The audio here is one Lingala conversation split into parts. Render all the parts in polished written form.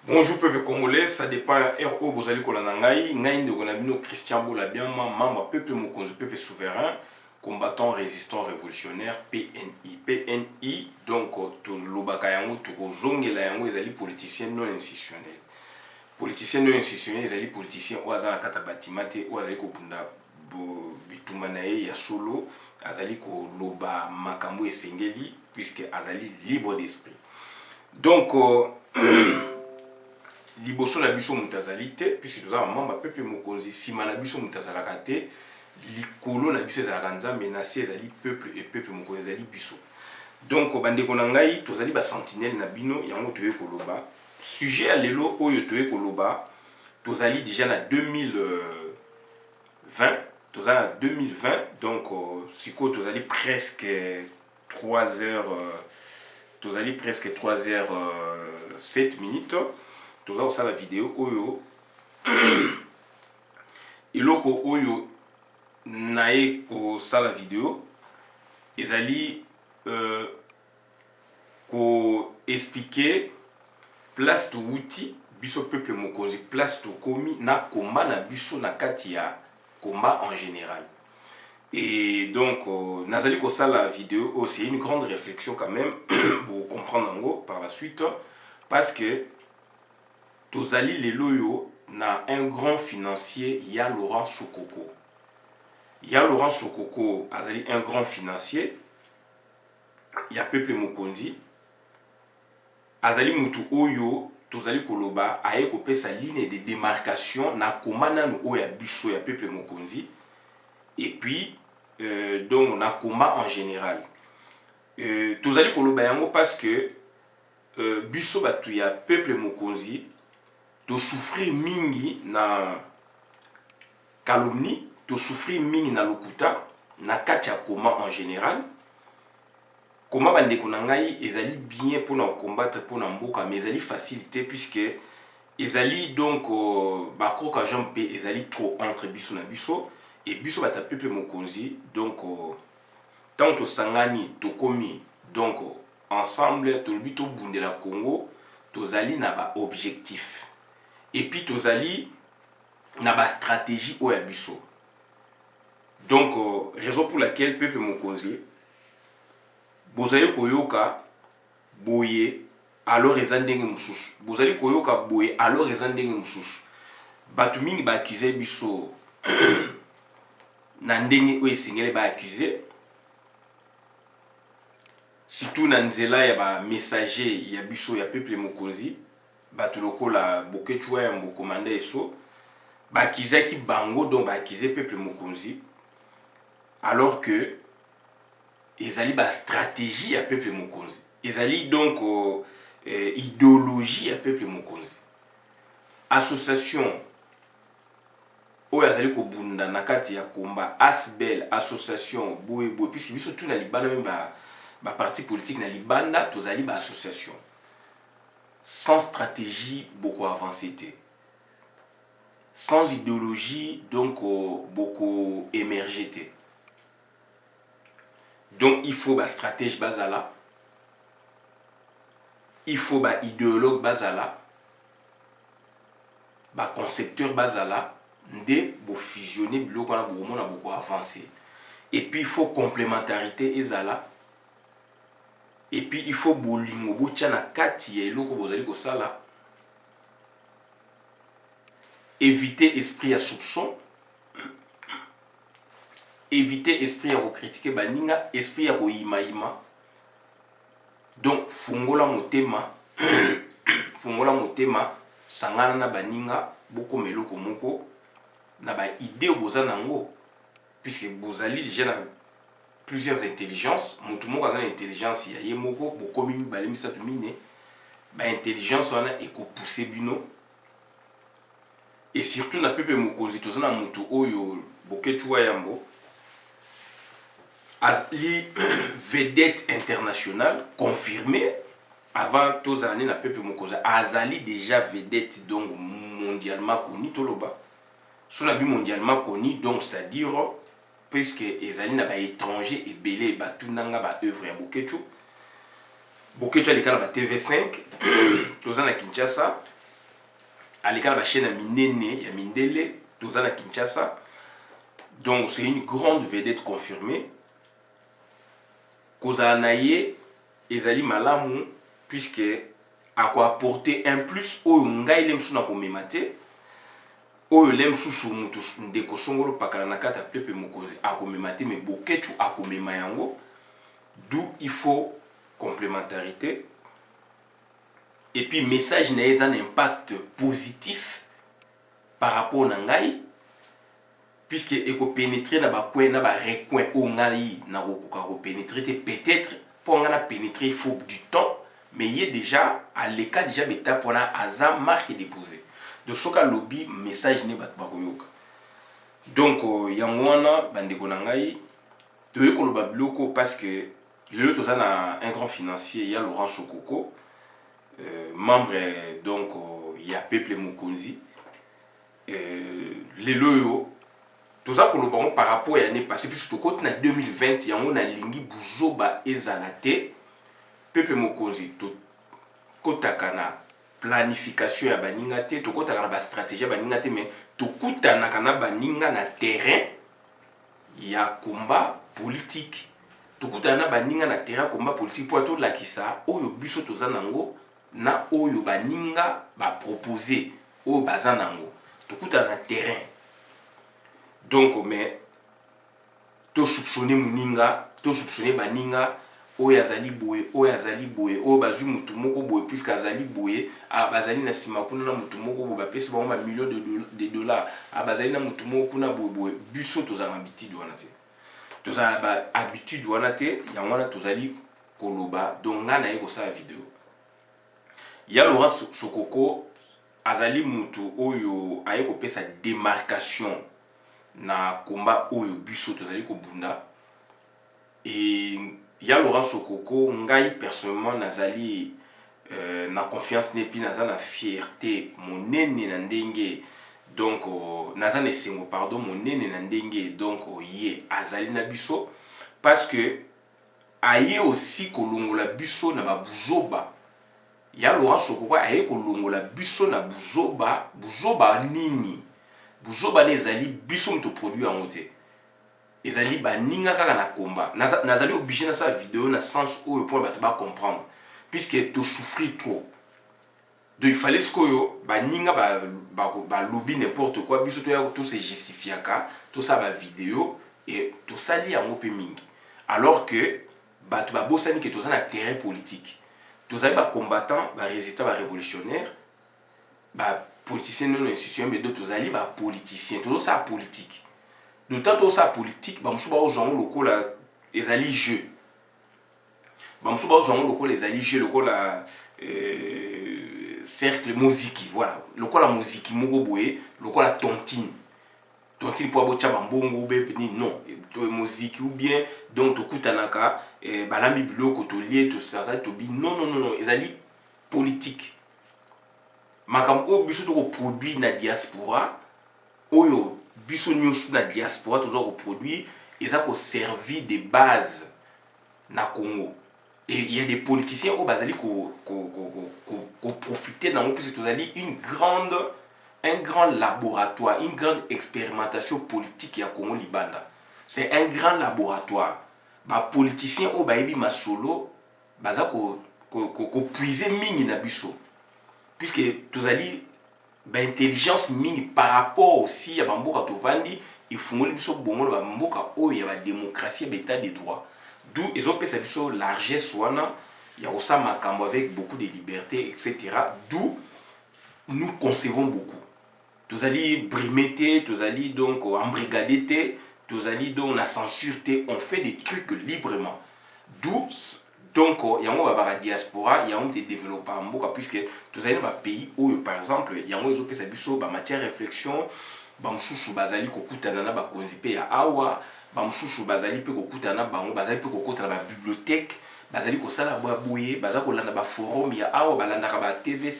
Bonjour peuple congolais, ça dépend RO Bozali Kolanangai, Ngaï de Gonabino Christian Boulabiama, membre peuple Mokonzi, peuple souverain, combattant résistant révolutionnaire, PNI. PNI, donc, tous Lobakayango, tous Zongela Yango, ils allaient politiciens non institutionnels. Politiciens non institutionnels, ils allaient politiciens au hasard à Katabatimate, au hasard Kopunda Bitumanae, Yasolo, Azali Loba Makambo et Sengeli, puisque Azali libre d'esprit. Donc, liboso na biso mutazali te puisque toza mamba peuple mokonzi sima na biso mutazalaka te likolo na biso ezalaka nzambe na se ezali peuple et peuple mokonzi ezali biso. Donc bandeko na ngai tozali ba sentinelle na bino yango toye koloba sujet ya lelo oyo toye koloba tozali déjà na 2020 tozali na 2020 donc siko tozali presque 3 heures tozali presque 3 heures 7 minutes. Toza osala vidéo oyo eloko oyo naye kosala vidéo ezali ko expliquer place to wuti biso peuple mokonzi place to komi na combat na biso na kati ya combat en général. Et donc nazali kosala vidéo oh, c'est une grande réflexion quand même pour comprendre ngo par la suite parce que tozali leloyo na un grand financier, il y a Laurent Sokoko. Il y a Laurent Sokoko, azali un grand financier. Il y a Peuple Mokonzi. Azali mutu oyo, tozali koloba, aye kope sa ligne de démarcation na komana no oya biso ya Peuple Mokonzi. Et puis, donc na combat en général. Tozali koloba yango parce que biso batu ya Peuple Mokonzi to souffrir mingi na calomnie, to souffrir mingi na lokuta, na kati ya combat en général. Combat bandeko na ngai ezali bien pour na combattre pour na mboka mais ezali facilité puisque ezali donc bakoka jampe ezali trop entre biso na biso et biso bata peuple mokonzi donc tant to sangani to komi donc ensemble to bito bundela Congo tozali na ba objectif. Et puis tozali na ba stratégie oya biso. Donc raison pour laquelle peuple mokonzi bozali koyoka boye alors ezandenge mususu. Bozali koyoka boye alors ezandenge mususu. Batu mingi ba accuser biso na ndenge oyo esengeli ba accuser. Surtout na nzela ya ba messager ya biso ya peuple mokonzi. Batu lokola Bokechua ya mbo komanda eso bakizaki bango donc bakize peuple mokonzi alors que ezali ba stratégie ya peuple mokonzi ezali donc idéologie ya peuple mokonzi association oyo azali kobunda na kati ya combat asbel association boye puisque biso tout na libanda même ba parti politique na libanda tozali ba association sans stratégie beaucoup avancé. Sans idéologie donc beaucoup émergé. Donc il faut ba stratège bazala. Il faut ba idéologue bazala. Ba concepteur bazala ndé bo fusionner biloko na beaucoup avancé. Et puis il faut complémentarité ezala. Et puis il faut bolingo botia na kati ya eloko bozali kosala éviter esprit à soupçon éviter esprit à critiquer baninga esprit à koyimayima donc fungola motema sangana na baninga boko meloko moko na ba idée boza nango puisque bozali déjà na plusieurs intelligences, mutu moko azana intelligence ya yemoko bokomi mibale misatu mine ba intelligence wana eko pousser bino et surtout na peuple mokonzi tozana mutu oyo Bokechua yambo azali vedette internationale confirmée avant tozane na peuple mokonzi azali déjà vedette donc mondialement connu toloba sur la bi mondialement connu donc c'est-à-dire puisque ezali na ba étranger ebele batunanga ba œuvre ya Bokechua Bokechua likala ba TV5 tozana Kinshasa aleka na ba chaîne minene ya mindele toza na Kinshasa. Donc c'est une grande vedette confirmée. Kozala na ye ezali malamu puisque a quoi apporter un plus oyo ngai lemsu na komema te. Oyo lemsusu mutu ndeko songolo pakala na kata pepe mokonzi akomema te, mais boketu akomema yango. D'où il faut complémentarité. Et puis message na un impact positif par rapport à ngai, puisque eko pénétrer na ba coin na ba recoin o ngai na kokoka ko pénétrer, peut-être pour nga na pénétrer il faut du temps, mais il est déjà à l'écart déjà beta pour na azam marque déposé. De choka lobby message ne bat ba koyoka. Donc yango wana bandeko na ngai to ko loba bloko parce que le toza na un grand financier, il y a Laurent Chokoko. Membre donc il y a Peuple Mokonzi les loyo tout ça pour le bon par rapport à l'année passée puisque tout côté en 2020 il y a on a lingi buzoba ezalate Peuple Mokonzi tout côté kana planification ya baninga te tout côté kana ba stratégie ya baninga te mais tout côté na kana baninga na terrain il y a combat politique tout côté na baninga na terrain combat politique pour tout la kisa oyo biso toza nango na oyo baninga ba proposer oyo bazanango tokuta na terrain. Donc mais to soupçonner muninga to soupçonner baninga oyo azali boye oyo bazwi mutu moko boye puisque azali boye bazali na sima kuna na mutu moko boye bapesi bango ba millions de dollars bazali na mutu moko kuna boye biso tozana habitude wana te tozana ba habitude wana te yango wana tozali koloba. Donc nga na yeko sa vidéo ya Laurent Chokoko azali mutu oyo ayeko pesa démarcation na combat oyo biso tozali ko bunda. Et ya Laurent Chokoko ngai personnellement nazali na confiance nepi naza na fierté monene na ndenge donc naza na esengo pardon monene na ndenge donc ye azali na biso parce que aye aussi kolongola biso na babuzoba. Ya Laurent Chokoko aye kolongola biso na buzoba nini buzoba ne ezali biso mutu produit yango te ezali baninga kaka na komba nazali obligé na sa vidéo na sens oyo pour bato ba comprendre puisque to souffrir trop. Donc il fallait ce que baninga ba lobby n'importe quoi biso to ya to se justifiaka to ça ba vidéo et to sali yango pe mingi alors que bato ba bosani que to ça na terrain politique. Tous les combattants, les résistants, les révolutionnaires, les politiciens non institutionnels, mais d'autres les politiciens, tout ça politique. D'autant que ça politique, les gens locaux les alliés jeux. Les gens locaux les alliés jeux, cercle musique, voilà. Locaux la musique, locaux la tontine. Tontine pour abocha bambongo non musique ou bien donc to kutanaka balami biloko to lié to sara to bi non ezali politique makambo biso to produit na diaspora oyo biso nyusu na diaspora toujours produit eza ko servir de base na Congo. Et il y a des politiciens au bazali ko profiter dans plus tozali un grand laboratoire, une grande expérimentation politique à Congo Libanda. C'est un grand laboratoire. Les politiciens au baïbi masolo, baza ko puiser mingi na biso. Puisque tozali ba intelligence mingi par rapport aussi à bamboka tovandi, il faut ngoli biso bongo ba mboka o ya ba démocratie l'état de droit. D'où ils ont pesa biso largesse wana, ya osa makambo avec beaucoup de liberté etc. D'où nous concevons beaucoup. Tous allés brimer, tous allés donc embrigader, tous allés donc la censure, on fait des trucs librement. D'où donc il y a un diaspora, il y a un développement puisque tous allés dans pays où par exemple il y a un ils ont fait ça matière réflexion, bamchouchou bazali kokutana na ba konzipe ya awa, bamchouchou bazali pe kokutana bango bazali pe kokutana ba bibliothèque. Bazali ko sala boye baza ko landa ba forum ya awa balanda ka ba TV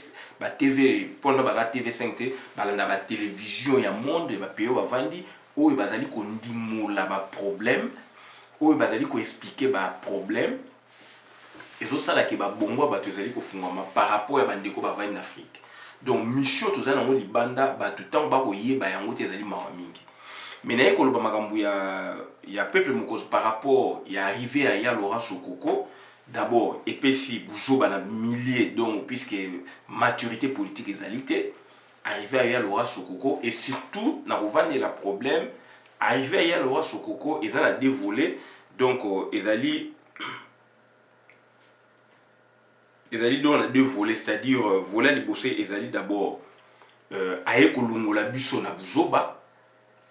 pona ba TV5 te balanda ba télévision ya monde ba peyo ba vandi oyo bazali ko ndimola ba problème oyo bazali ko expliquer ba problème ezo sala ke ba bongo ba tozali ko fungama par rapport ya bandeko ba vandi en Afrique. donc mission toza nango libanda bato ntango bakoyeba yango te ezali mawa mingi. Mais naye koloba makambo ya peuple mokozi par rapport ya arrivé ya Laurent Sokoko, d'abord epesi buzoba na milliers, donc puisque maturité politique ezali te, arrivé à Laurent Sokoko, et surtout na kovandela problème arrivé à Laurent Sokoko eza na deux volets, donc ezali donc na deux volets, c'est-à-dire volet liboso ezali d'abord aye kolongola biso na buzoba,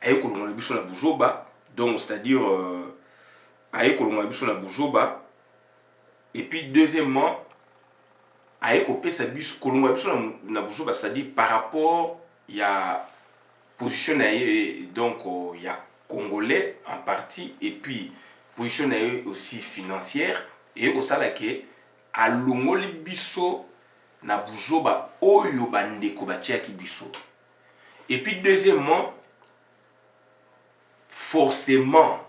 aye kolongola biso na buzoba, donc c'est-à-dire aye kolongola biso na buzoba, et puis deuxièmement aye kopesa biso kolongola biso na buzoba, c'est-à-dire par rapport ya position na ye, donc ya congolais en partie, et puis position na ye aussi financière, et osala ke alongoli biso na buzoba oyo bandeko batiaki biso. Et puis deuxièmement, forcément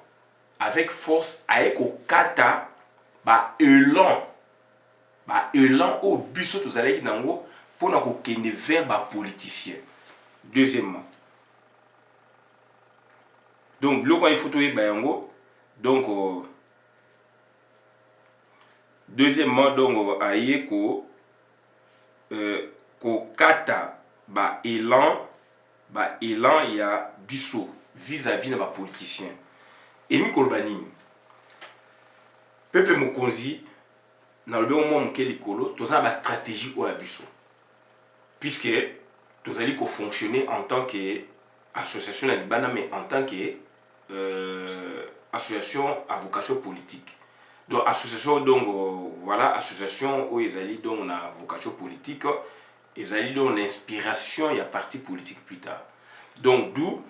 avec force aye kokata ba élan au biso tozalaki nango pona kokende vers ba politicien. Deuxièmement, donc biloko il faut toyeba yango, donc deuxièmement, donc aye kokata ba élan ya biso vis-à-vis na ba politicien. Et ni koloba nini peuple mokonzi na lobe mo moke likolo tozala ba stratégie o ya biso, puisque tozali ko fonctionner en tant que association na libana, mais en tant que association à vocation politique. Donc association, donc voilà, association où ezali donc na vocation politique, ezali donc l'inspiration ya parti politique plus tard. Donc d'où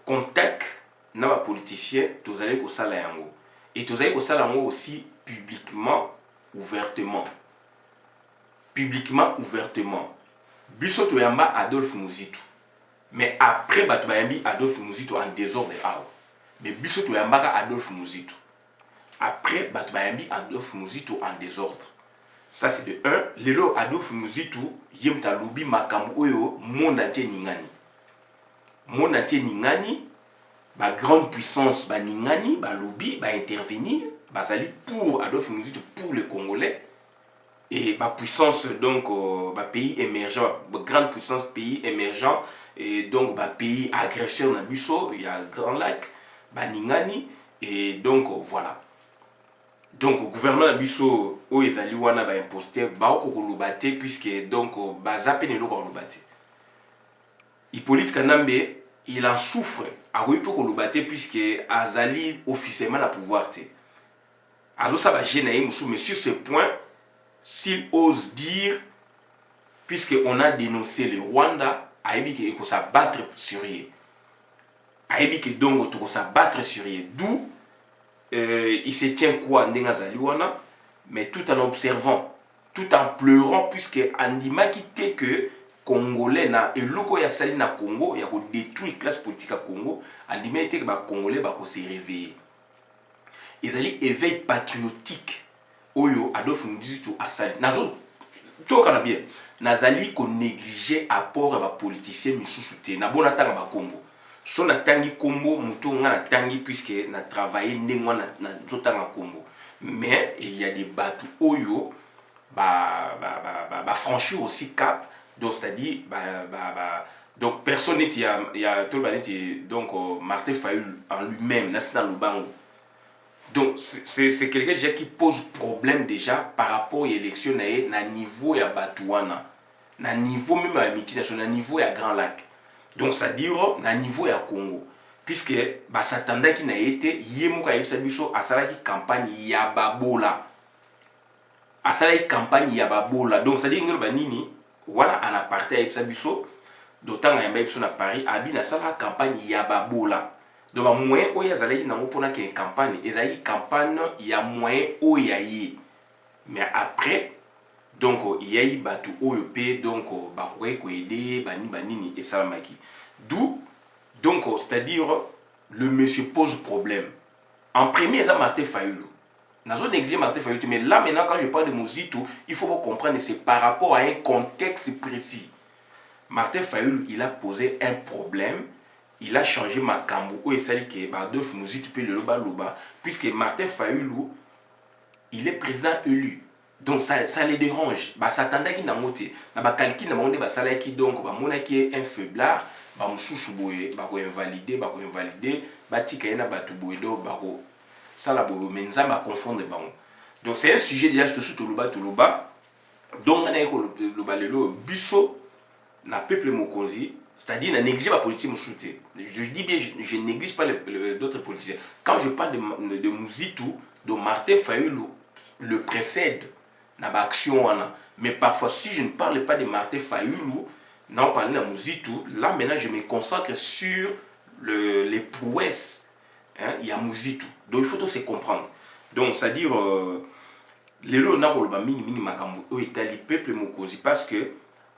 contact na ba politicien tozali ko sala yango, et tozali ko sala yango aussi publiquement ouvertement biso toyamba Adolphe Muzitu, mais après bato bayambi Adolphe Muzitu en désordre awa, mais biso toyambaka Adolphe Muzitu après bato bayambi Adolphe Muzitu en désordre. Ça c'est de 1. Lelo Adolphe Muzitu yemta lobi makambo oyo monde entier ningani, ba grande puissance ba ningani, ba lobi ba intervenir, bazali pour Adolphe Muzitu, pour les Congolais, et ba puissance donc ba pays émergent, ba grande puissance pays émergent, et donc ba pays agresseur na biso, il y a Grand Lac, ba ningani, et donc voilà. Donc le gouvernement na biso o ezali wana ba imposteur ba okokoloba te, puisque donc baza pe ne lokoloba te. Hippolyte Kanambe il en souffre a peu koloba te, puisque azali officiellement na pouvoir te. Azo sa ba gêne mais sur ce point, s'il ose dire, puisque on a dénoncé le Rwanda, aibi que ko s'abattre sur lui. Aibi que donc to s'abattre sur lui. D'où il se tient quoi ndenga zaliwana, mais tout en observant, tout en pleurant, puisque andima quitté que Congolais na eloko ya sali na Congo ya ko détruire classe politique à Congo, andima été que ba Congolais ba ko se réveiller. Ezali éveil patriotique oyo Adolphe Muzitu asali. Nazo to kana bien. Nazali ko négliger apport à ba politicien misusu te. Na bona tanga ba Congo. So na tangi Kombo muto nga na tangi, puisque na travailler ndengwa na zotanga Kombo. Mais il y a des bateaux oyo franchir aussi cap, donc c'est-à-dire donc personne n'est il y a tout le donc Martin Fayulu en lui-même dans le bango. Donc c'est quelqu'un déjà qui pose problème déjà par rapport à l'élection na niveau ya Batouana, na niveau même à multinational, na niveau ya Grand Lac. Donc ça dire na niveau ya Congo, puisque s'attendait qu'il n'a été yemoka yebisa biso asala ki campagne ya babola, asala ki campagne ya babola. Donc ça dire ngelo banini wana en aparté yebisa biso d'autant nga yamba biso na Paris abi na sala campagne ya babola. Donc ba moyen oya zalaki nango pona ke campagne ezali campagne ya moyen oya yi, mais après donc il y a eu batu OEP, donc bakoye ko aider banini et salamaki. D'où donc c'est-à-dire le monsieur pose problème. En premier ça Martin Fayulu Nazo négliger Martin Fayulu, mais là maintenant quand je parle de Muzito, il faut comprendre que c'est par rapport à un contexte précis. Martin Fayulu, il a posé un problème, il a changé Makambu, ou il s'est dit que Adolphe Muzito peut le loba, puisque Martin Fayulu, il est président élu. Donc ça les dérange. Bah s'attendait qu'il n'a moté. Na ba calcul na monde ba sala qui donc ba mona qui est un faiblard, ba mususu boye, ba ko invalider, ba tika na ba tuboye do ba ko sala boye menza ba confondre bango. Donc c'est un sujet déjà que tout le bas. Donc on a ko le balelo biso na peuple mokonzi, c'est-à-dire na néglige la politique mouchouté. Je dis bien je néglige pas d'autres politiciens. Quand je parle de Muzito, de Martin Fayulu le précède na ba action wana, mais parfois si je ne parle pas de Martin Fayulu, non parler de Muzito, là maintenant je me consacre sur les prouesses, hein, il y a Muzito. Donc il faut tout se comprendre. Donc c'est-à-dire les lots na ba mini makambo o itali peuple mokozi parce que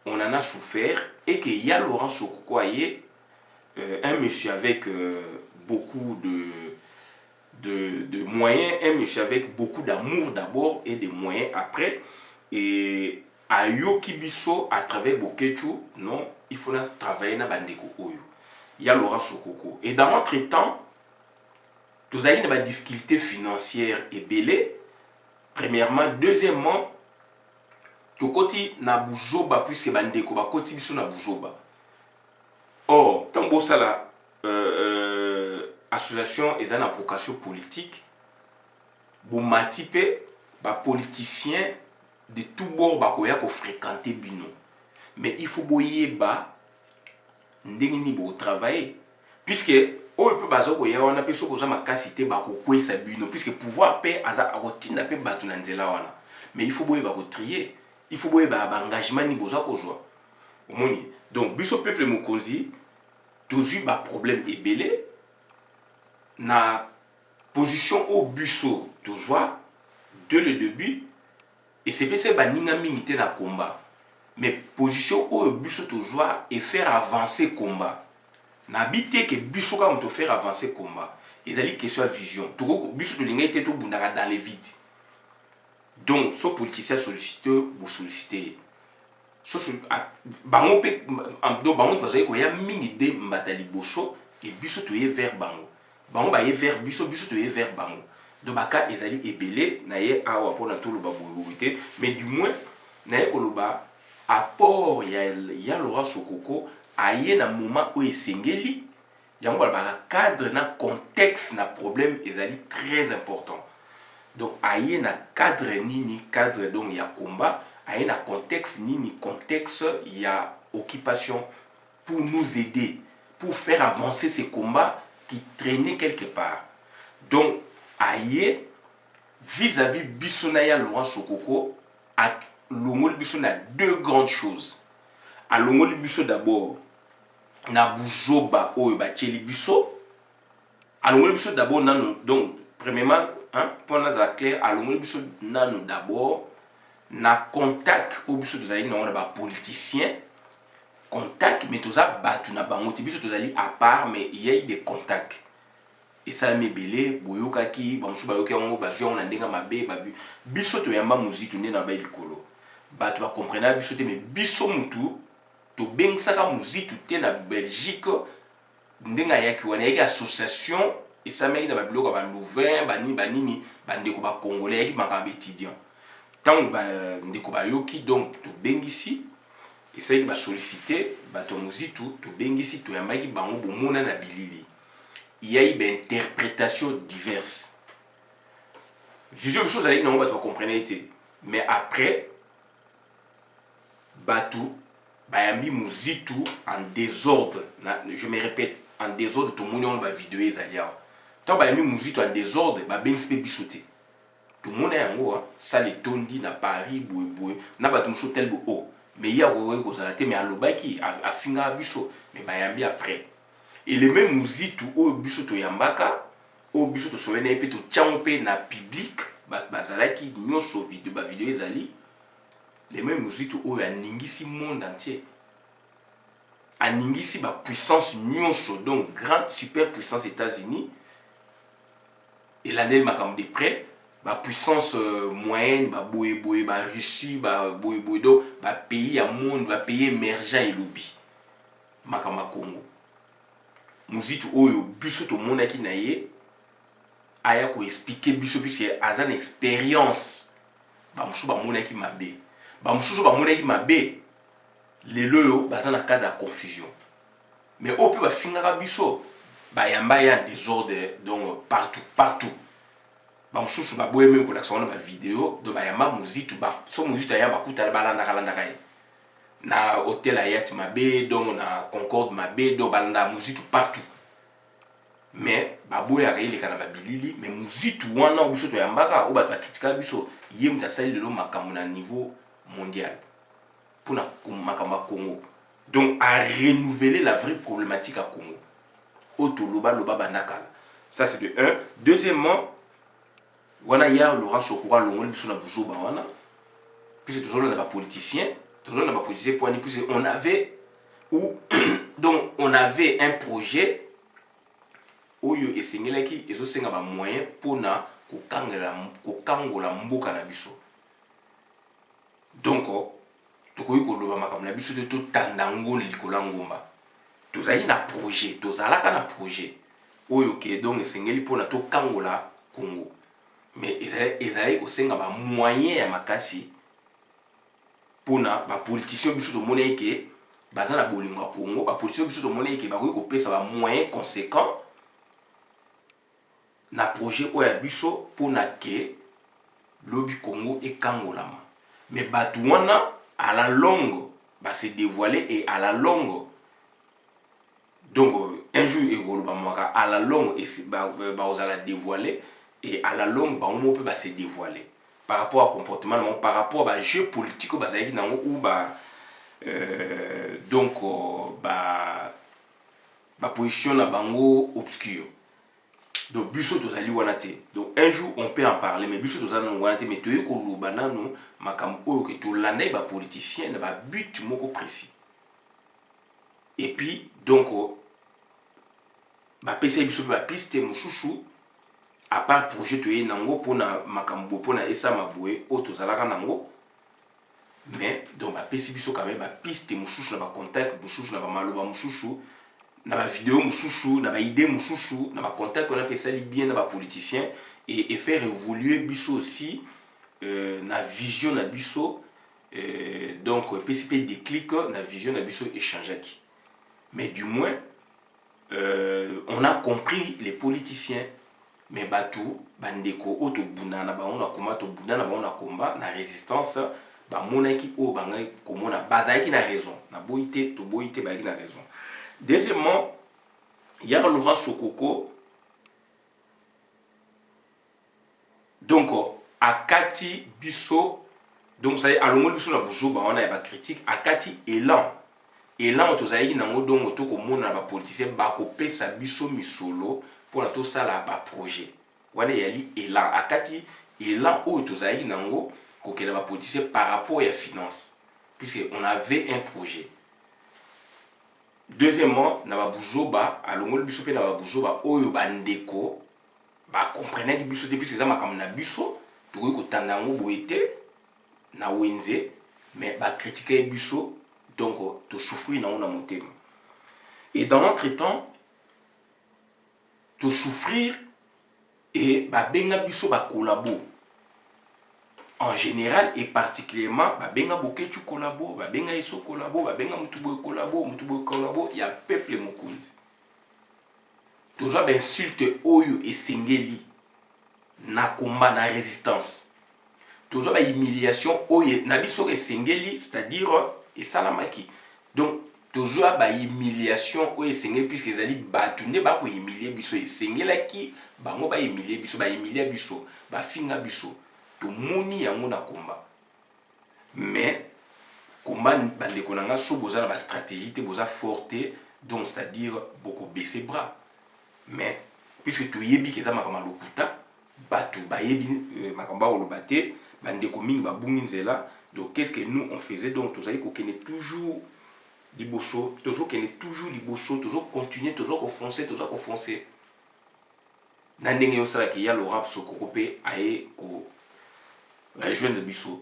on en a souffert et qu'il y a Laurent Sokoko un monsieur avec beaucoup de moyens, un monsieur avec beaucoup d'amour d'abord et de moyens après. Et à Yoki Bisso, à travers Bokechu, non, il faut travailler dans Bandeko Oyo. Il y a Laurent Sokoko. Et dans notre temps, nous avons des difficultés financières et belées. Premièrement. Deuxièmement, tokoti na bujoba puisque bandeko bakoti biso na bujoba. Or, tant que ça association et une vocation politique, bomati pe ba politicien de tout bord bakoya ko fréquenter bino. Mais il faut boyer ba ndengini bo travailler puisque on peut bazo ko ya wana pe soko za makasité ba ko kwesa bino puisque pouvoir pe aza akotinda pe batu na nzela wana. Mais il faut boyer ba ko trier. Il faut boyer ba engagement ni boza ko joie. Omoni. Donc biso peuple mokonzi toujours ba problème ebelé na position au biso toujours de le début et c'est parce que ba ninga mingité na combat. Mais position au biso toujours et faire avancer combat. N'habiter que biso comme te faire avancer combat. Et ça dit question vision. Tout biso to linga était tout bundaka dans les vides. Donc ce politicien sollicité vous solliciter. So bango pe do bango bazali ko ya mingi de mbatali boso et biso to ye vers bango. Bango ba ye vers biso to ye vers bango. Donc baka ezali ebelé na ye awa pona tout le baboité mais du moins na ye koloba apport ya Laurent Sokoko aye na moment où esengeli yango ba cadre na contexte na problème ezali très important. Donc aye na cadre nini cadre donc ya combat aye na contexte nini contexte ya occupation pour nous aider pour faire avancer ces combats qui traînaient quelque part. Donc aye vis-à-vis Bissonaya Laurent Sokoko a Longol Bisso na deux grandes choses. À Longol Bisso d'abord na bujoba oyo ba tcheli Bisso. À Longol Bisso d'abord nanu donc premièrement hein pour nous clair à Longol Bisso nanu d'abord na contact au Bisso tozali na ba politicien contact mais toza batu na bango ti Bisso tozali à part mais il y a eu des contacts. Et ça me belé boyoka ki bamusu bayoka ngo bazio na ndenga mabe babu Bisso to yamba Muzito ne na ba likolo. Bato ba comprendre Bisso te mais Bisso mutu to bengsaka Muzito te na Belgique ndenga yaki wana yaki association et ça mérite ba biloko ba Louvain banini bandeko ba congolais yaki makamba étudiant. Tant ba ndeko ba yoki donc to bengisi et ça yaki ba solliciter bato Muzito to bengisi to yamba yaki bango bomona na bilili. Il y a eu des interprétations diverses. Vision de choses avec non, tu vas comprendre. Mais après, Batou, Bayambi Muzito en désordre. Je me répète, en désordre, tout le monde va vidéo les alliés. Tant Bayambi Muzito en désordre, Ben se bisoté. Tout le monde est en haut, ça les tondi na Paris, boué, na Batou tel haut. Mais il y a Rosalate, mais à l'Obaki, à Finga Bisso, mais Bayambi après. Et les mêmes Muzito au biso to yambaka au biso to sowena pe to tchampe na public bazalaki nyonso vidéo ezali les mêmes Muzito au aningisi monde entier aningisi ba puissance nyonso donc grande super puissance États-Unis et l'année makambo de près puissance moyenne, boye, Russie, boye, donc, pays à monde, pays émergent et lobby. Makama Congo. Muzitu oyo, biso to monaki na ye, aya ko expliquer biso, puisque azan expérience, musu ba monaki mabe. Musu ba monaki mabe, les loyo, bazan na cas de confusion. Mais au plus, fingara biso, yamba ya désordre, donc partout. Bamususu baboye même ko laksa na vidéo do yamba muzitu so muzitu ya bakuta balanda na hôtel Hayat mabe donc na Concorde mabe do balanda muzitu partout. Mais baboye akayeli kana babilili mais muzitu wana biso to yambaka o ba kritika biso yemta sali lelo makambo na niveau mondial pour na makambo Congo. Donc à renouveler la vraie problématique à Congo. Oto loba bandakala. Ça c'est de un. Deuxièmement, wana ya Laurent Chokora longoli biso na buzoba wana. Puisque toujours là politicien pour aller puisque on avait donc on avait un projet où yo esengelaki ezosenga ba moyen pour na kokangola mboka na biso. Donc tokoyi koloba makambo na biso to tandango likola ngomba. Tozali na projet, tozalaka na projet oyo ke donc esengeli pour na to kangola Congo. Mais ezali kosenga ba moyen ya makasi pour na ba politicien biso to monnaie ke bazana bolingo Congo, ba politicien biso to monnaie ke ba ko pesa ba moyen conséquent na projet oya biso pour na ke lobby Congo e kangolama. Mais batouana à la longue va se dévoiler et à la longue donc un jour à la longue on va dévoiler et à la longue on peut se dévoiler par rapport au comportement par rapport au jeu politique ou donc position na bango obscure. Donc biso tozali wana te. Donc un jour on peut en parler mais biso tozali wana te mais toye ko loba nanu makambo oyo ke to landa ba politicien na ba but moko précis. Et puis donc pesa biso ba piste mususu à part projet toye nango pona makambo pona esa mabwe o tozalaka nango. Mais donc pesa biso quand même ba piste mususu na ba contact mususu na ba maloba mususu na ba vidéo mususu na ba idée mususu na ba contact qu'on a fait ça bien na ba politicien et faire évoluer biso aussi na vision na biso donc PCP déclic na vision na biso échanger. Mais du moins on a compris les politiciens mais batou bandeko auto bunana ba on a combat to bunana ba on a combat na résistance ba monaki o banga komona bazaki na raison na boité to boité ba na raison. Deuxièmement, il y a Laurent Chokoko. Donc, Akati Bisso, donc ça y est, à l'ombre Bisso na Boujo, on a une critique. Akati Elan. Elan, tu sais, il y a un donc tout comme on a un politicien, bakopé sa Bisso misolo pour la tout ça là, ba projet. Voilà, il y a Elan. Akati Elan, où tu sais, il y a un politicien par rapport à la finance, puisqu'on avait un projet. Deuxièmement, na babujoba à l'ongol biso pe na babujoba oyo bandeko ba comprenait que biso depuis ces comme na biso to ko tandango boete na wenze mais ba critiquer biso donc to souffrir na ona motema. Et dans notre temps to souffrir et ba benga biso ba collabo en général et particulièrement benga boketu collabo benga eso collabo benga mutubo collabo il y a peuple mokunzi toujours insulte oyo esengeli na combat na résistance toujours humiliation oyo na biso esengeli c'est-à-dire et salamaki donc toujours humiliation oyo esengeli puisque ezali batu nde ba ko humilier biso esengelaki bango ba humilier biso ba finga biso to moni yango na combat mais combat bandeko nanga so boza na ba stratégie te boza forte donc c'est-à-dire beaucoup baisser bras mais puisque to yebi ke za makama lokuta batu ba yebi makamba olobate bandeko mingi ba bungi nzela donc qu'est-ce que nous on faisait donc tozali ko kene toujours liboso toujours continuer toujours ko foncer na ndenge yo sala ki ya Laurent Sokoko pe aye ko rejoindre biso.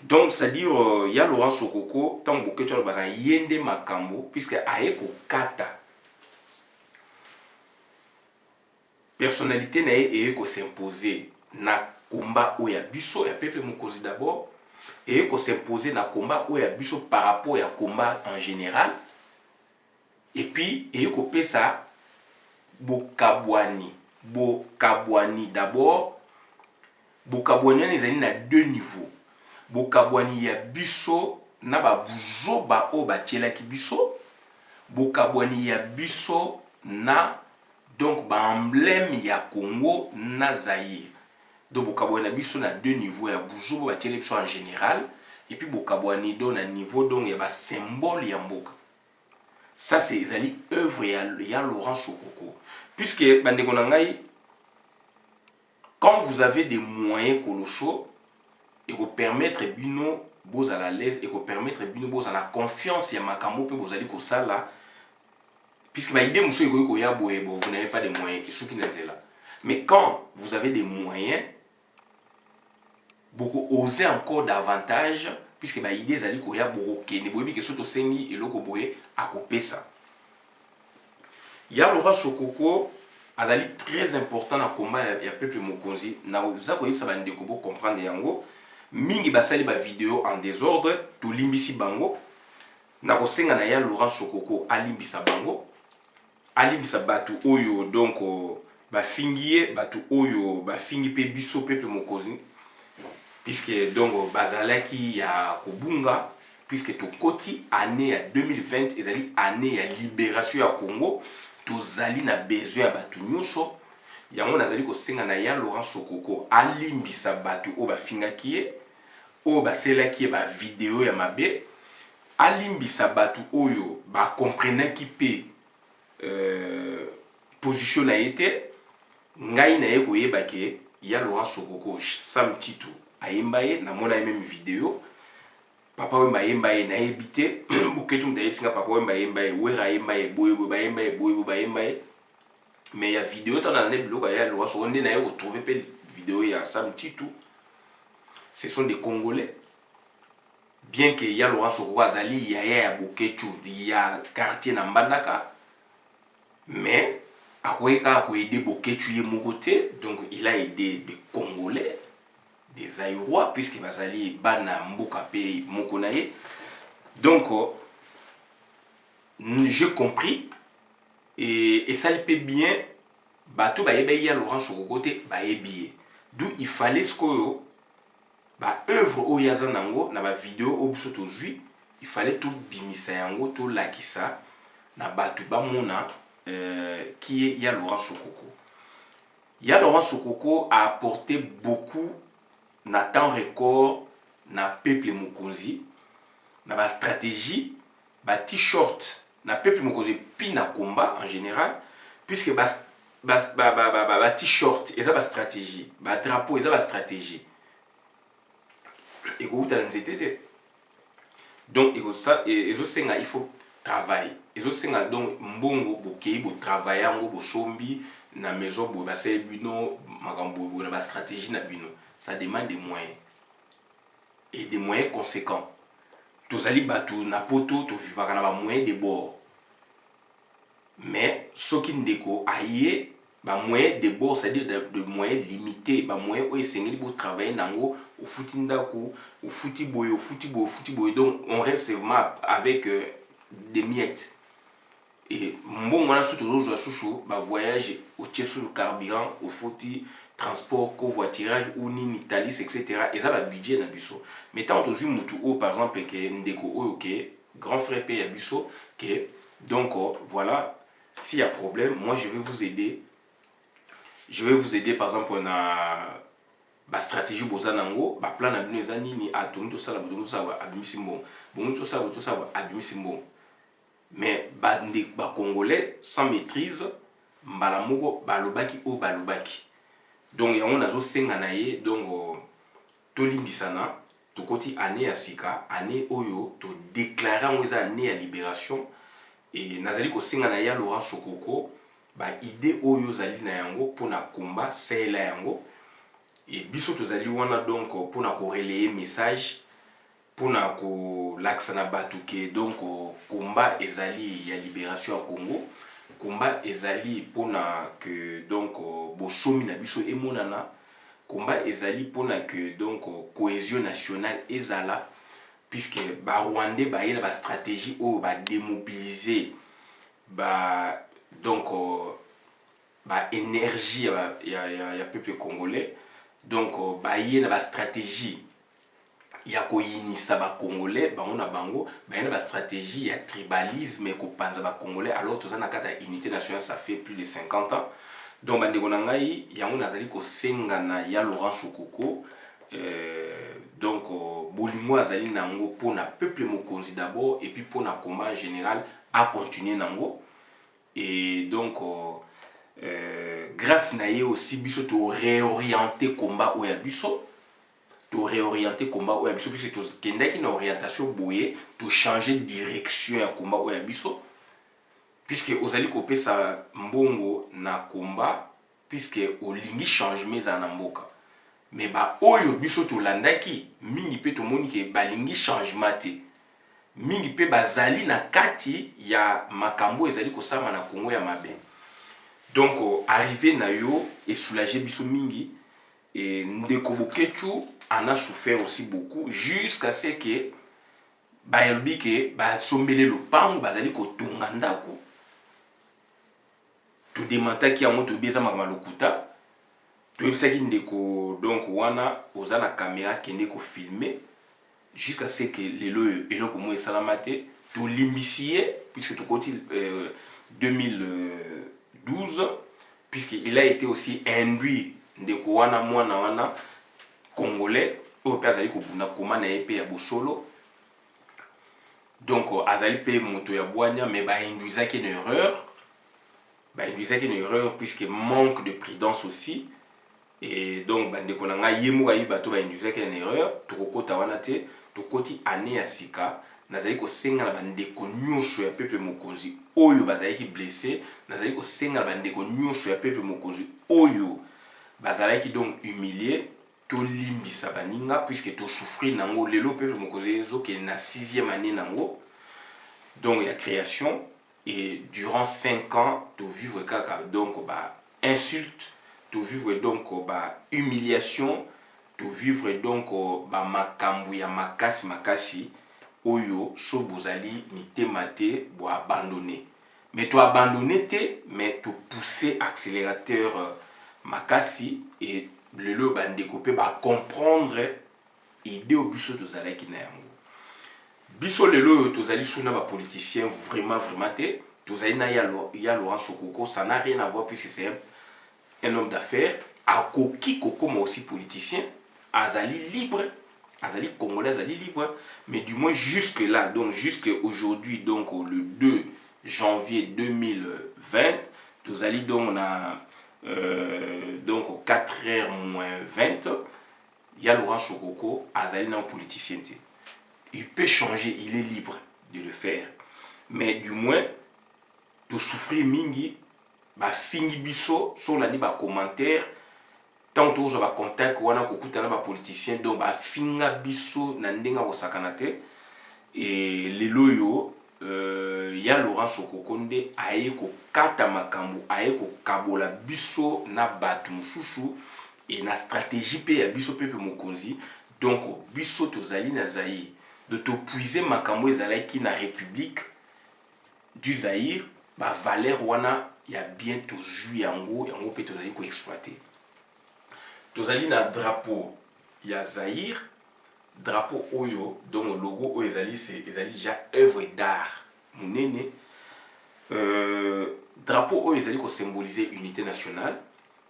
Donc c'est à dire ya Laurent Sokoko tant boke tu ba yende makambo puisque aye ko kata personnalité na ye ko s'imposer na combat où ya biso ya peuple mokozi d'abord et ko s'imposer na combat où ya biso par rapport ya combat en général et puis et ko pesa bokabwani d'abord bokabwani ezali na deux niveaux bokabwani ya biso na ba buzoba o batielaki biso bokabwani ya biso na donc ba emblème ya Congo na Zaïre. Donc bokabwani biso na deux niveaux ya buzoba batielaki biso en général et puis bokabwani do na niveau donc ya ba symbole ya mboka. Ça c'est ezali œuvre ya Laurent Sokoko. Puisque bandeko na ngai quand vous avez des moyens colossaux et vous permettre bino boz à la l'aise et vous permettre bino boz à la confiance ya makambo pe bozali ko sala puisque ba idée muso eko ya boye vous n'avez pas de moyens et ce qui n'est là. Mais quand vous avez des moyens beaucoup oser encore davantage puisque ba idée zali ko ya boroke ne boyebi ke soto sengi eloko boye akopesa. Ya Laurent Sokoko azali très important na combat ya peuple mokonzi na za ko yebisa bandeko bo comprendre yango mingi basali ba vidéo en désordre to limbisi bango na kosenga na ya Laurent Sokoko alimbisa bango alimbisa batu oyo donc bafingie batu oyo bafingi pe biso peuple mokonzi puisque donc bazalaki ya kobunga puisque to koti année ya 2020 ezali année ya libération ya Congo tozali na besoin ya batu nyonso yango nazali kosenga na ya Laurent Sokoko alimbisa batu o bafingaki ye o baselaki ba vidéo ya mabe alimbisa batu oyo ba comprenaki pe position na yete ngai na ye koyeba ke ya Laurent Sokoko Sam Titu ayemba ye na mona même vidéo papa wemba yemba ye na ebité buketu mtaye singa papa wemba yemba ye wera yemba ye boye ba yemba ye boye ba yemba ye mais ya vidéo tana na biloko ya Laurent Sokoko ndé na ye retrouver pe vidéo ya Sam Titu. Ce sont des Congolais bien que ya Laurent Sokoko azali ya buketu ya quartier na Mbandaka mais akoyeka ko aider buketu ye mokote donc il a aidé des Congolais des Aïrois puisque bazali bana mboka pe mokonaye donc j'ai compris et ça le peut bien bato ba yeba ya Laurent Sokoko te ba yebiye d'où il fallait ce que ba œuvre o yazanango na ba vidéo o biso to jui il fallait tout bimisa yango to lakisa na bato ba mona qui est ya Laurent Sokoko. Ya Laurent Sokoko a apporté beaucoup na temps record na peuple mokonzi na ba stratégie ba t-shirt na peuple mokonzi pi na combat en général puisque ba t-shirt eza ba stratégie ba drapeau eza ba stratégie et ko utanzete donc il faut travailler ils senga donc mbongo bokei bo travailler ngo bo sombi na maison bo ba sel bino makambo bo na ba stratégie na bino ça demande des moyens et des moyens conséquents tozali batu na poto to vivaka na ba moyens de bord mais soki ndeko aye ba moyens de bord c'est-à-dire de moyens limités ba moyens o esengeli bo travailler nango au futi ndako au futi boyo donc on reste vraiment avec des miettes et bon on a toujours chouchou ba voyage au sur le carburant au futi transport covoiturage ou ni Italie etc et ça va budget na biso mais tant toujours mutu o par exemple que ndeko o OK grand frère paye à biso que donc voilà s'il y a problème moi je vais vous aider par exemple on a ba stratégie bozanango ba plan na bino ezani ni atongi to sala botongo to sala abimisi mbongo bongo to sala abimisi mbongo mais ba congolais sans maîtrise mbala moko balobaki o balobaki donc yango nazo senga na ye donc to limbisana to koti année ya sika année oyo to déclarer ngo eza année ya libération et nazali ko senga na ya Laurent Sokoko ba idée oyo zali na yango pona combat sela yango et biso tozali wana donc pona ko relayer message pona ko laksana batuke donc combat ezali ya libération ya Congo, combat ezali pona que donc bosomi na biso emonana, combat ezali pona que donc cohésion nationale ezala, puisque ba Rwandais ba yela ba stratégie o ba démobiliser ba donc ba énergie ya peuple congolais, donc ba yela ba stratégie ya koyinisa ba congolais bango na bango, ba yela ba stratégie ya tribalisme ko panza ba congolais, alors toza na kata unité nationale ça fait plus de 50 ans. Donc bandeko na ngai yango nazali ko sengana ya Laurent Sokoko, donc bolingo azali nango pona peuple mokonzi d'abord et puis pona combat en général à continuer nango. Et donc grâce na ye aussi biso to réorienter combat oya biso, to réorienter combat oya biso, puisque to kendaki na orientation boye to changer direction ya combat oya biso, puisque ozali kopesa mbongo na combat, puisque olingi changement za na mboka. Mais ba oyo biso to landaki mingi pe to moni ke balingi changement te, mingi pe bazali na kati ya makambo ezali kosama na Congo ya mabe. Donc arrivé na yo et soulager biso mingi, et Ndeko Bokechu en a souffert aussi beaucoup jusqu'à ce que ba yelbi ke ba sombele lopango bazali ko tonga ndako to demantaki yango to beza makamalukuta to ebisaki ndeko donc wana oza na caméra kende ko filmer jusqu'à ce que lelo eloko mo esalamate to limbisie, puisque to koti 2012, puisqu'il a été aussi induit ndeko wana mwana wana congolais au père azali ko buna koma na epé ya bosolo, donc azali pe moto ya bwanya, mais ba induisaki une erreur, puisque manque de prudence aussi. Et donc bandeko na ngai yemo ayi bato ba induisaki une erreur, to kokota wana te, to koti année ya sika nazali ko senga na bandeko nyonso ya peuple mokonzi oyo bazali ki blessé, nazali ko senga na bandeko nyonso ya peuple mokonzi oyo bazali ki donc humilié, to limbisa baninga, puisque to souffrir nango lelo peuple mokonzi zo ke na 6e année nango donc ya création. Et durant 5 ans to vivre kaka donc ba insulte, to vivre donc ba humiliation, to vivre donc ba makambu ya makasi oyo so bozali mitema te bo abandonner, mais to abandonner te, mais to pousser accélérateur makasi, et lelo bandeko pe ba comprendre idée au biso to zalaki na yango. Biso lelo tozali suna ba politicien vraiment te, tozali na ya Laurent Sokoko, ça n'a rien à voir, puisque c'est un homme d'affaires, akoki kokoma aussi politicien, azali libre, azali congolais, azali libre, mais du moins jusque là, donc jusque aujourd'hui, donc le 2 janvier 2020, tozali donc na donc 4h moins 20, ya Laurent Sokoko azali na politicien te. Il peut changer, il est libre de le faire. Mais du moins, to souffrir mingi, ba fingi biso, sur la ni ba commentaire, tant que ba contact wana kokuta na ba politicien, donc ba finga biso na ndenga ko sakanate. Et lelo yo, ya Laurent Sokoko nde aye ko kata makambu, aye ko kabola biso na batu mususu, et na stratégie pe ya biso pepe mokonzi. Donc biso tozali na Zaïre, de te puiser makambo ezalaki na République du Zaïre, ba valeur wana ya bien tozui yango pe tozali ko exploiter. Tozali na drapeau ya Zaïre, drapeau oyo, donc logo oyo ezali déjà œuvre d'art munene. Drapeau oyo ezali ko symboliser unité nationale,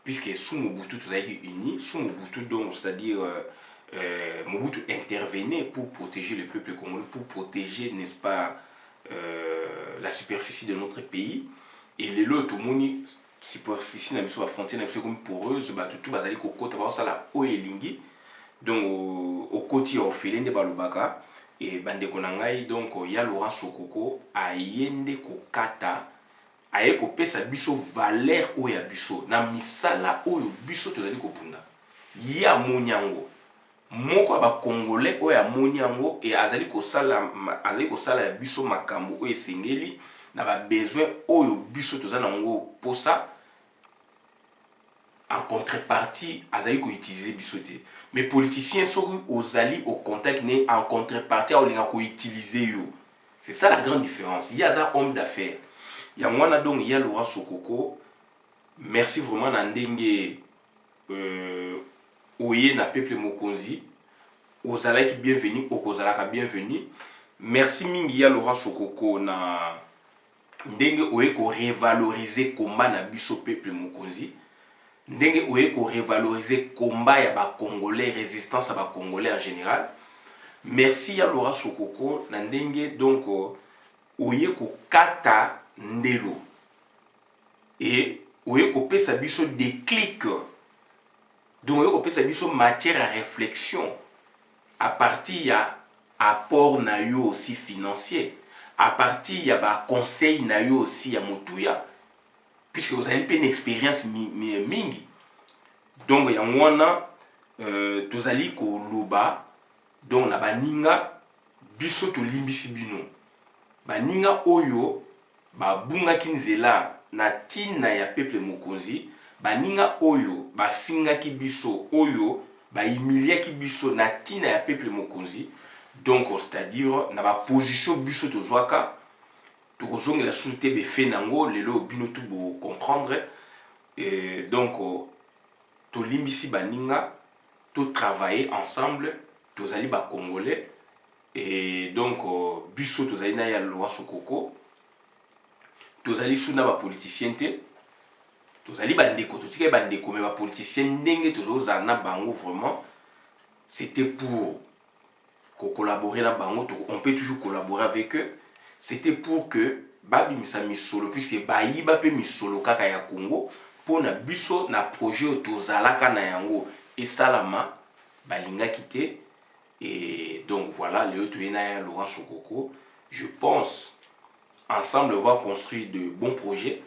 puisque sous Mobutu tozali uni, sous Mobutu donc c'est-à-dire Mobutu intervenait pour protéger le peuple congolais, pour protéger, n'est-ce pas, la superficie de notre pays. Et les lots, moni superficie na biso, la frontière na biso comme poreuse, tout bazali kokota ba sala oyelingi, donc au côté orphelin de balobaka, et bandeko na ngai donc ya Laurent Sokoko ayende kokata aye kopesa biso valeur oyo ya biso na misala oyo biso tozali kopunda ye amoni yango moko ya bakongolais oyo amoni yango e azali kosala ya biso makambo oyo esengeli na babesoin oyo biso toza nango posa en contrepartie azali koutiliser biso te mais politicien soki ozali au contact ne en contrepartie aolinga koutiliser yo. C'est ça la grande différence. Il y a un homme d'affaires. Il y a moi donc il y a Laurent Sokoko. Merci vraiment na ndenge oye na peuple mokonzi. Ozalaki bienvenue, okozalaka bienvenue. Merci mingi ya Laurent Sokoko na ndenge oye ko revaloriser combat na biso peuple mokonzi. Ndenge oye ko revaloriser combat ya ba congolais, résistance à ba congolais en général. Merci à Laurent Sokoko na ndenge donc oye ko kata ndelo et oye ko pesa biso déclic donc oye ko pesa biso matière à réflexion à partir ya apport na yo aussi financier à partir ya ba conseil na yo aussi ya motuya puisque vous avez une expérience mingi donc ya mwana tozali ko loba donc na baninga biso to limbisi bino baninga oyo babungaki nzela na tina ya peuple mokonzi baninga oyo bafingaki biso oyo baimiliaki biso na tina ya peuple mokonzi donc c'est-à-dire na baposition biso tozwaka tokozongela susu te befe nango lelo bino tu bo comprendre donc tolimbisi baninga to travailler ensemble tozali ba congolais et donc biso tozali na ya Laurent Sokoko tozali suna ba politicien te tozali bandeko totika bandeko mais ba politicien ndenge tozoza na bango vraiment c'était pour collaborer na bango on peut toujours collaborer avec eux c'était pour que babimisa misolo puisque bayiba pe misolo kaka ya Congo pour na biso na projet tozalaka na yango et salama balingaki te. Et donc voilà, Laurent Sokoko, je pense ensemble avoir construit de bons projets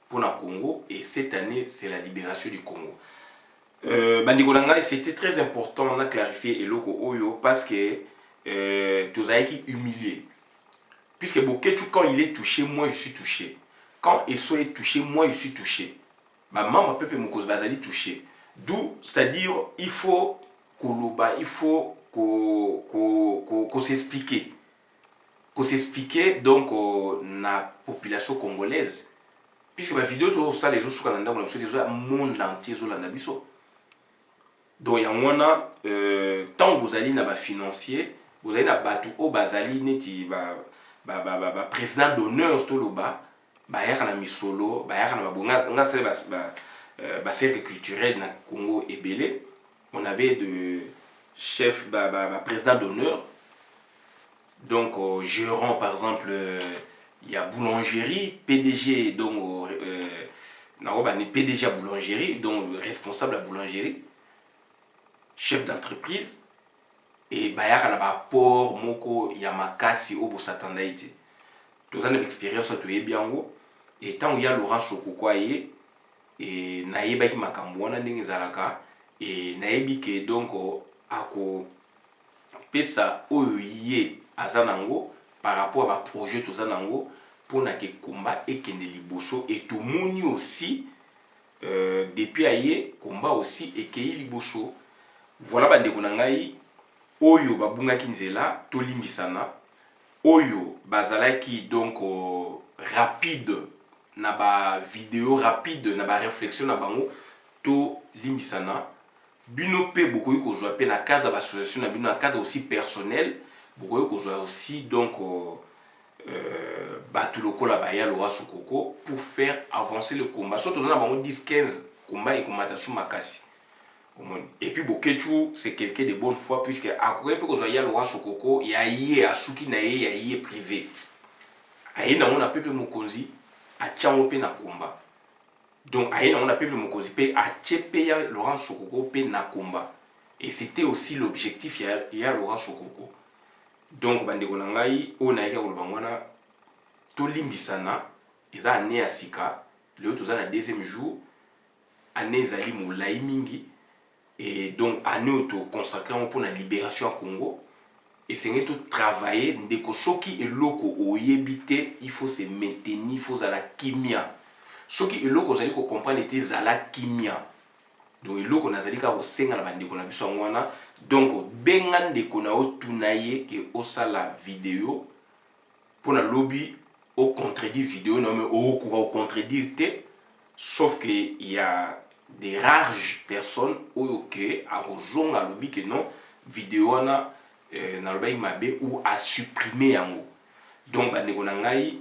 pour le Congo et cette année c'est la libération du Congo. C'était très important de clarifier Eloko Oyo parce que Tozaïki humilié. Puisque Boketu, quand il est touché, moi je suis touché. Quand Esso est touché, moi je suis touché. Maman, peuple Mokos Bazali touché. D'où, c'est-à-dire, il faut Koloba, il faut qu'on s'explique donc la population congolaise puisque ma vidéo tout ça les autres Canada on a monde entier zo landa biso donc ya mwana tant vous allez na ba financier vous allez na batu o bazali neti ba président d'honneur to loba ba yaka na misolo ba yaka na babonga nga c'est ba cercle culturel na Congo et Belé on avait de chef, président d'honneur. Donc, gérant, par exemple, il y a boulangerie, PDG, donc, PDG à boulangerie, donc responsable à boulangerie, chef d'entreprise, et il y a port, moko, yamakasi, obo satandaïte. Tous les expériences, tu es bien, et tant il y a Laurent Sokoko, et naïba qui m'a camboana, et naïbi que donc, ako pesa oyo ye azanango par rapport à projet tozanango pour na ke combat ekende liboso et tout moni aussi depuis aye combat aussi ekei liboso voilà bandeko na ngai oyo babungaki nzela tolimbisana oyo bazalaki donc rapide na ba vidéo rapide na ba réflexion na bango to limbisana bino pe beaucoup ko joa pe na cadre d'association na bino na cadre aussi personnel beaucoup ko joa aussi donc batu lokola baya Laurent Sokoko pour faire avancer le combat surtout dans bango 10-15 combat et combat sous makasi et puis Boketu c'est quelqu'un de bonne foi puisque akoye pe ko joa ya Laurent Sokoko ya yé asuki na ye ya yé privé aye na mona peuple mokonzi a tchango pe na combat. Donc, on a peuple Mokozi pe a tchepé Laurent Sokoko pe na combat. Et c'était aussi l'objectif ya Laurent Sokoko. Donc, bandeko nangai, on a yaka ulbangwana to limbisana eza année ya sika lelo toza na deuxième jour année ezali molai mingi et donc année oyo toconsacre yango mpona libération ya Congo esengeli totravaille ndeko soki eloko oyebi te il faut se maintenir, il faut ozala kimia soki eloko ozali kocomprendre te ezala kimia donc eloko nazali kaka kosenga na bandeko na biso yango wana donc benga ndeko na yo tuna ye ke osala video mpona lobi ocontredire video na me okoka ocontredire te sauf que il y a des rares personnes oyo ke akozonga alobi ke non video wana nalobaki mabe ou a supprimer yango donc bandeko na ngai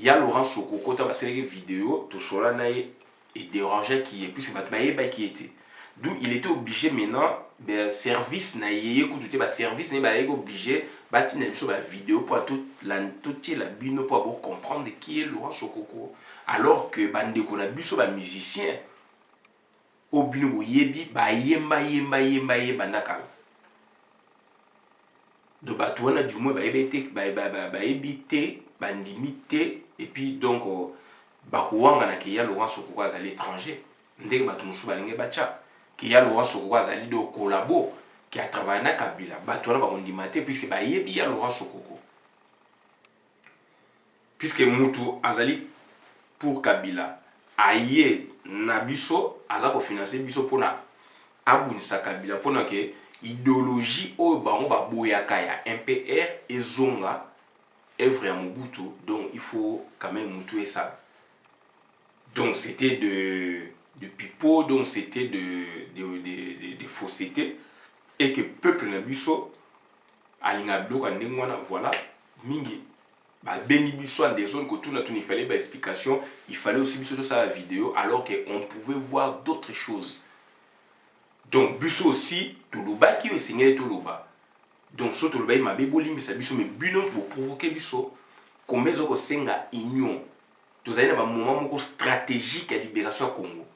ya Laurent Sokoko ta baselaki video tosola na ye edérangeait qui est puisque bato bayebaki ete d'où il était obligé maintenant de service na yeye kutu te ba service na ba obligé batina biso ba vidéo pour tout la bino pour comprendre qui est Laurent Sokoko alors que bandeko na biso ba musicien au bino boyebi ba yemba ndakala de bato wana du moins ba ebite bandimité et puis donc bakouanga na ke ya Laurent Sokoko azali étranger ndenge bato mosusu balingi bacha ki ya Laurent Sokoko azali do collabo qui a travaillé na Kabila bato wana bakondima te puisque bayebi ya Laurent Sokoko puisque mutu azali pour Kabila aye na biso aza kofinancer biso mpona abunisa Kabila mpona ke idéologie oyo bango baboyaka ya MPR ezonga œuvre ya Mobutu donc il faut quand même mutu ça donc c'était de pipeau donc c'était de fausseté et que peuple na biso alinga bloka ndenge wana voilà mingi ba bengi biso en des zones que tout il fallait ba explication il fallait aussi biso de ça la vidéo alors que on pouvait voir d'autres choses donc biso aussi to lobaki o sengeli to loba donc so to lobai mabe bolimbisa biso mais bino pour provoquer biso comme ezoko senga union tozali na ba moment moko stratégique ya libération ya Congo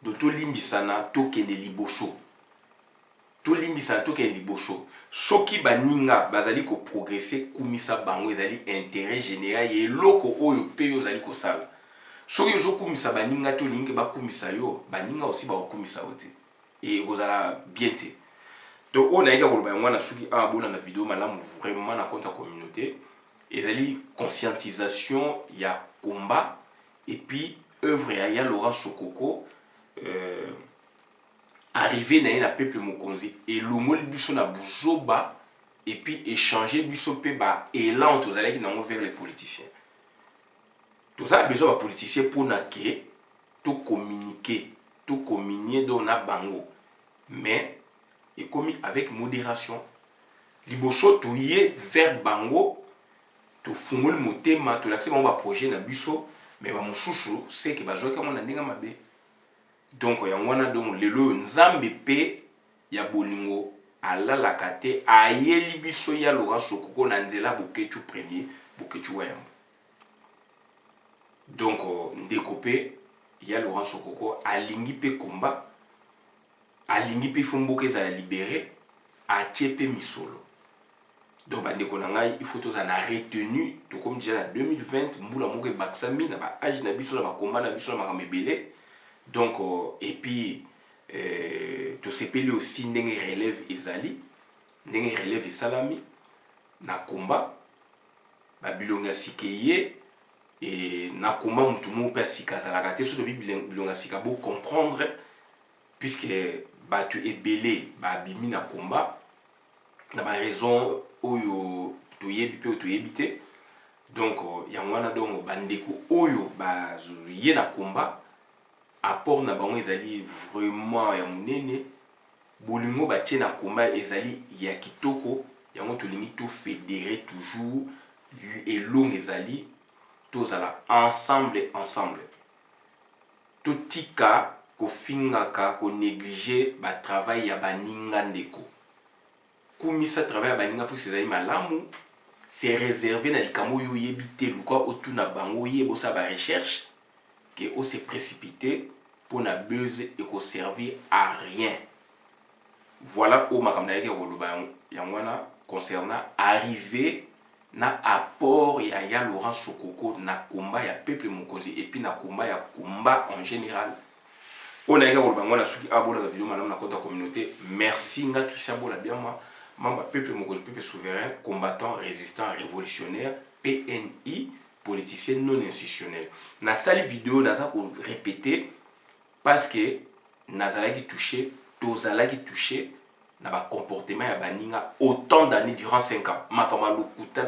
do to limbisana to kende liboso soki baninga bazali ko progresser kumisa bango ezali intérêt général ye loko oyo pe yo zali ko sala soki yo kumisa baninga to lingi bakumisa yo baninga aussi ba kumisa ote et ozala bien te donc on a eka koloba yango na soki a bona na vidéo malamu vraiment na compte communauté ezali conscientisation ya combat et puis œuvre ya Laurent Sokoko arrivé na peuple mokonzi et lomol biso na buzoba et puis échanger biso pe ba élan tozalaki nango vers les politiciens tout ça besoin ba politiciens pour na ke to communiquer to communier dans na bango mais et comme avec modération liboso to yé vers bango to fungol motema to l'accès ba projet na biso mais ba mususu c'est que ba joka mona ndinga mabe donc yangwana donc lelo nzambe pe ya bolingo alalaka te ayeli biso ya Laurent Sokoko na nzela boketu premier boketu wayambo donc ndeko pe ya Laurent Sokoko alingi pe combat alingi pe fomboke za libérer atie pe misolo donc bandeko na ngai il faut tous en retenu tout comme déjà en 2020 mbula moko baksami na ba age na biso na ba combat na biso na makamebele donc et puis to sepeli aussi ndenge relève ezali ndenge relève salami na combat ba bilonga sikeye et na combat mutu mo pe sika zalaka te so to bilonga sika bo comprendre puisque ba tu ebelé ba bimi na combat na ba raison oyo to yebi pe to yebite donc yangwana donc bandeko oyo ba zuye na combat apport na bango ezali vraiment ya munene bolingo batie na combat ezali ya kitoko yango tolingi to fédérer toujours et long ezali tozala ensemble totika kofingaka ko négliger ba travail ya baninga ndeko kumisa travail ya baninga pour ezali malamu c'est réservé na likambo yo yebite luka otuna bango yebosa ba recherche que on s'est précipité pour na buzz et qu'on servir à rien. Voilà où ma camarade yangwana concernant arriver na apport ya Laurent Sokoko na combat ya peuple mokonzi et puis na combat ya combat en général. On a également le suki abola la vidéo madame na compte communauté. Merci nga Christian Bola bien moi membre peuple mokonzi peuple souverain combattant résistant révolutionnaire PNI politicien non institutionnel. Na sali vidéo naza ko répéter parce que nazalaki touché tozalaki touché na ba comportement ya baninga autant d'années durant 5 ans makama lokuta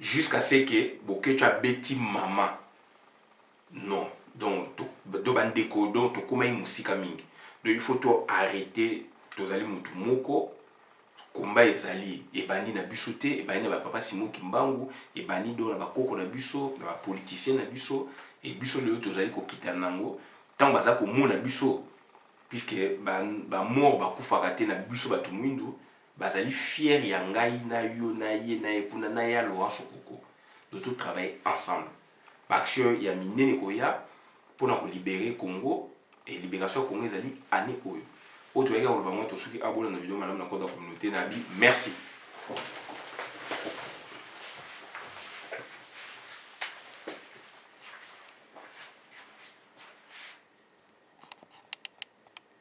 jusqu'à ce que boke tu as beti maman non donc do bandeko donc to koma musika mingi donc il faut to arrêter tozali mutu moko komba ezali ebandi na biso te ebandi na papa Simon Kimbangu ebandi do na bakoko na biso na ba politicien na biso et biso leo tozali ko kitana nango tant baza ko mona biso puisque ba mort ba kufaka te na biso batu mwindu bazali fier ya ngai na yo na ye na ekuna na ya Laurent Sokoko de tout travailler ensemble action ya minene koya pour na libérer Congo et libération Congo ezali année oyo oyo toyeka ko bango to soki abola na vidéo madame na compte communauté na bi merci.